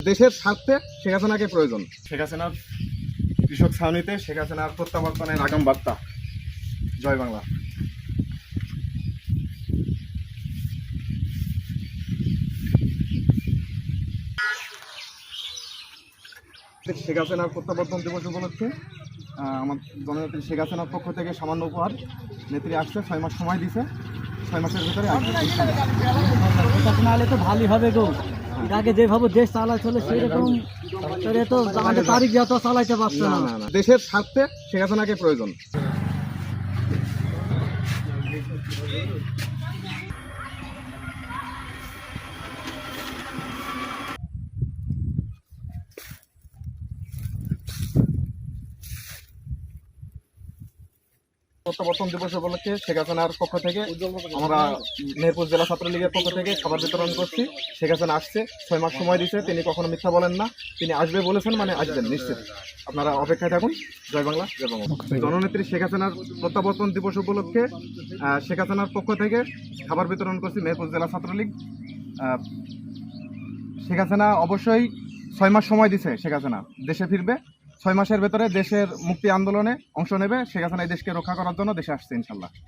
দেশের স্বার্থে শেখ হাসিনাকে প্রয়োজন। শেখ হাসিনার কৃষক ছাউনিতে শেখ হাসিনার প্রত্যাবর্তনের আগাম বার্তা। জয় বাংলা। শেখ হাসিনার প্রত্যাবর্তন দিবস উপলক্ষে আমার জননেত্রী শেখ হাসিনার পক্ষ থেকে সামান্য উপহার। নেত্রী আসছে, 6 মাস সময় দিছে, 6 মাসের ভিতরে আসবে। নাহলে তো ভালোই হবে গো। আগে যেভাবে দেশ চালাচ্ছিল সেই রকম তো আমাদের তারিখ যত চালাইতে পারছে না। দেশের স্বার্থে শেখ হাসিনাকে প্রয়োজন। প্রত্যাবর্তন দিবস উপলক্ষে শেখ হাসিনার পক্ষ থেকে আমরা মেহেরপুর জেলা ছাত্রলীগের পক্ষ থেকে খাবার বিতরণ করছি। শেখ হাসিনা আসছে, 6 মাস সময় দিয়েছে, তিনি কখনো মিথ্যা বলেন না, তিনি আসবে বলেছেন, মানে আসবেন নিশ্চিত। আপনারা অপেক্ষায় থাকুন। জয় বাংলা, জয় বাংলা। জননেত্রী শেখ হাসিনার প্রত্যাবর্তন দিবস উপলক্ষে শেখ হাসিনার পক্ষ থেকে খাবার বিতরণ করছি মেহেরপুর জেলা ছাত্রলীগ। শেখ হাসিনা অবশ্যই 6 মাস সময় দিছে, শেখ হাসিনা দেশে ফিরবে। 6 মাসের ভেতরে দেশের মুক্তি আন্দোলনে অংশ নেবে। শেখ হাসিনা এই দেশকে রক্ষা করার জন্য দেশে আসছে ইনশাল্লাহ।